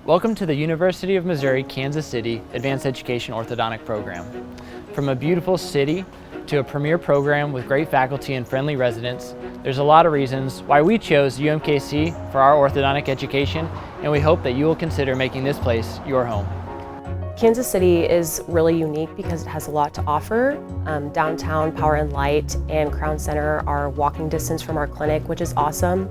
Welcome to the University of Missouri, Kansas City Advanced Education Orthodontic Program. From a beautiful city to a premier program with great faculty and friendly residents, there's a lot of reasons why we chose UMKC for our orthodontic education, and we hope that you will consider making this place your home. Kansas City is really unique because it has a lot to offer. Downtown Power and Light and Crown Center are walking distance from our clinic, which is awesome.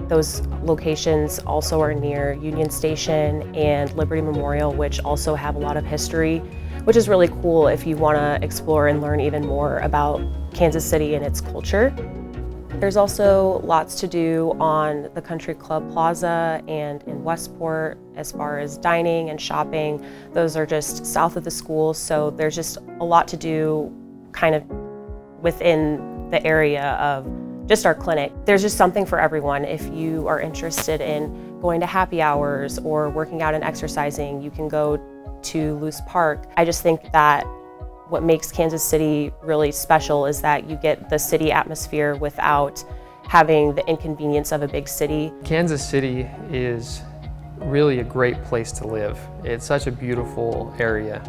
Those locations also are near Union Station and Liberty Memorial, which also have a lot of history, which is really cool if you want to explore and learn even more about Kansas City and its culture. There's also lots to do on the Country Club Plaza and in Westport as far as dining and shopping. Those are just south of the school, so there's just a lot to do kind of within the area of just our clinic. There's just something for everyone. If you are interested in going to happy hours or working out and exercising, you can go to Luce Park. I just think that what makes Kansas City really special is that you get the city atmosphere without having the inconvenience of a big city. Kansas City is really a great place to live. It's such a beautiful area.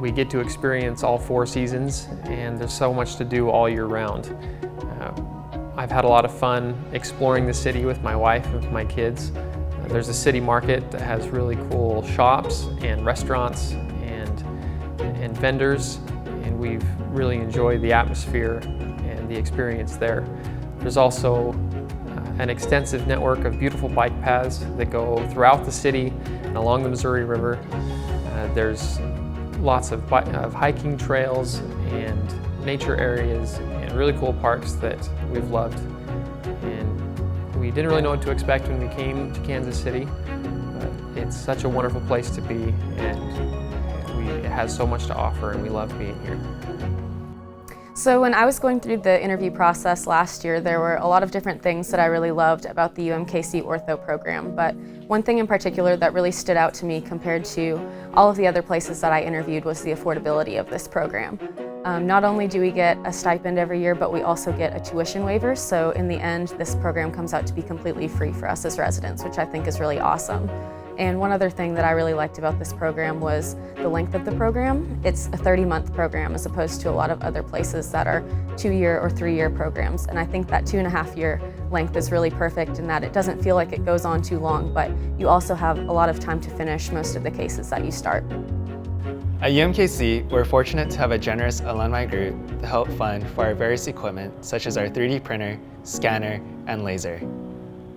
We get to experience all 4 seasons, and there's so much to do all year round. I've had a lot of fun exploring the city with my wife and with my kids. There's a city market that has really cool shops and restaurants and vendors, and we've really enjoyed the atmosphere and the experience there. There's also an extensive network of beautiful bike paths that go throughout the city and along the Missouri River. There's lots of hiking trails and nature areas and really cool parks that we've loved. And we didn't really know what to expect when we came to Kansas City, but it's such a wonderful place to be, and it has so much to offer, and we love being here. So when I was going through the interview process last year, there were a lot of different things that I really loved about the UMKC Ortho program, but one thing in particular that really stood out to me compared to all of the other places that I interviewed was the affordability of this program. Not only do we get a stipend every year, but we also get a tuition waiver, so in the end this program comes out to be completely free for us as residents, which I think is really awesome. And one other thing that I really liked about this program was the length of the program. It's a 30-month program as opposed to a lot of other places that are 2-year or 3-year programs. And I think that 2.5-year length is really perfect in that it doesn't feel like it goes on too long, but you also have a lot of time to finish most of the cases that you start. At UMKC, we're fortunate to have a generous alumni group to help fund for our various equipment, such as our 3D printer, scanner, and laser.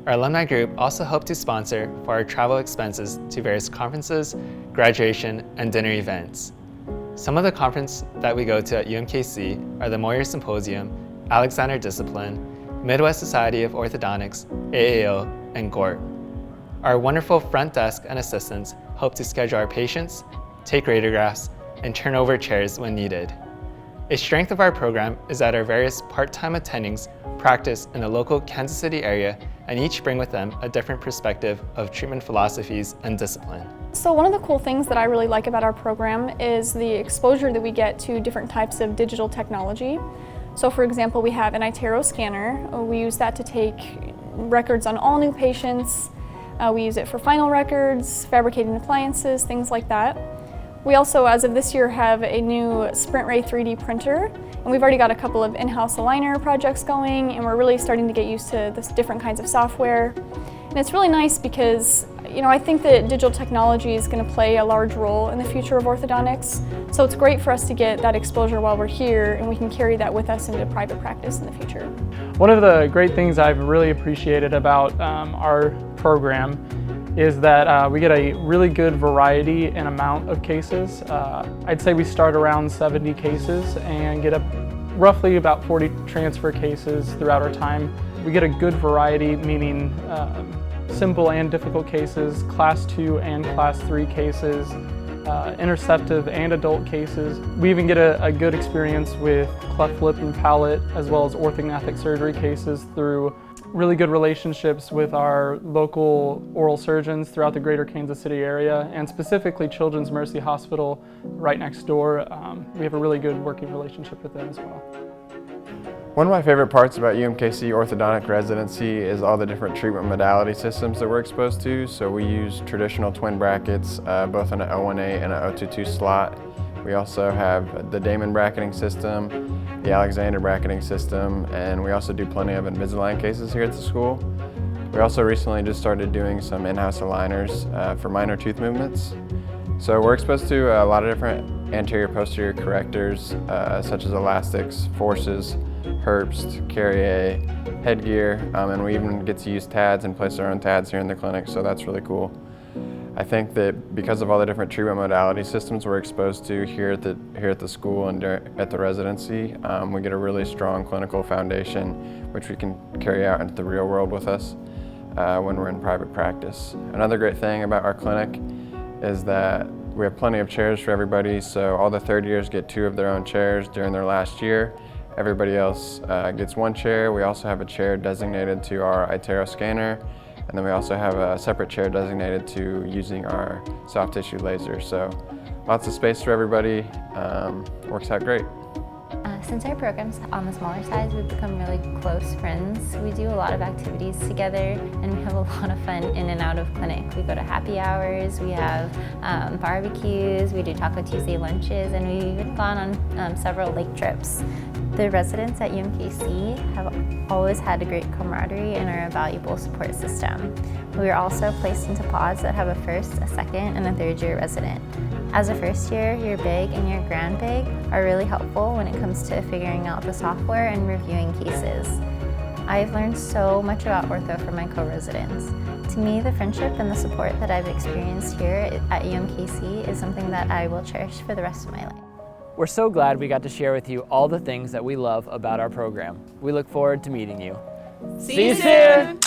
Our alumni group also helped to sponsor for our travel expenses to various conferences, graduation, and dinner events. Some of the conferences that we go to at UMKC are the Moyer Symposium, Alexander Discipline, Midwest Society of Orthodontics, AAO, and GORT. Our wonderful front desk and assistants help to schedule our patients, take radiographs, and turn over chairs when needed. A strength of our program is that our various part-time attendings practice in the local Kansas City area and each bring with them a different perspective of treatment philosophies and discipline. So one of the cool things that I really like about our program is the exposure that we get to different types of digital technology. So for example, we have an iTero scanner. We use that to take records on all new patients. We use it for final records, fabricating appliances, things like that. We also, as of this year, have a new Sprint Ray 3D printer, and we've already got a couple of in-house aligner projects going, and we're really starting to get used to the different kinds of software. And it's really nice because, I think that digital technology is going to play a large role in the future of orthodontics, so it's great for us to get that exposure while we're here, and we can carry that with us into private practice in the future. One of the great things I've really appreciated about our program is that we get a really good variety and amount of cases. I'd say we start around 70 cases and get roughly about 40 transfer cases throughout our time. We get a good variety, meaning simple and difficult cases, Class 2 and Class 3 cases, interceptive and adult cases. We even get a good experience with cleft lip and palate, as well as orthognathic surgery cases through really good relationships with our local oral surgeons throughout the greater Kansas City area, and specifically Children's Mercy Hospital right next door. We have a really good working relationship with them as well. One of my favorite parts about UMKC orthodontic residency is all the different treatment modality systems that we're exposed to. So we use traditional twin brackets, both on an 018 and an 022 slot. We also have the Damon bracketing system, the Alexander bracketing system, and we also do plenty of Invisalign cases here at the school. We also recently just started doing some in-house aligners for minor tooth movements. So we're exposed to a lot of different anterior-posterior correctors, such as elastics, forces, Herbst, Carrier, headgear, and we even get to use TADs and place our own TADs here in the clinic, so that's really cool. I think that because of all the different treatment modality systems we're exposed to here at the school and at the residency, we get a really strong clinical foundation which we can carry out into the real world with us when we're in private practice. Another great thing about our clinic is that we have plenty of chairs for everybody, so all the third years get 2 of their own chairs during their last year. Everybody else gets 1 chair. We also have a chair designated to our iTero scanner, and then we also have a separate chair designated to using our soft tissue laser. So lots of space for everybody, works out great. Since our program's on the smaller size, we've become really close friends. We do a lot of activities together and we have a lot of fun in and out of clinic. We go to happy hours, we have barbecues, we do Taco Tuesday lunches, and we've even gone on several lake trips. The residents at UMKC have always had a great camaraderie and are a valuable support system. We are also placed into pods that have a first, a second, and a third year resident. As a first year, your big and your grand big are really helpful when it comes to figuring out the software and reviewing cases. I've learned so much about ortho from my co-residents. To me, the friendship and the support that I've experienced here at UMKC is something that I will cherish for the rest of my life. We're so glad we got to share with you all the things that we love about our program. We look forward to meeting you. See you soon!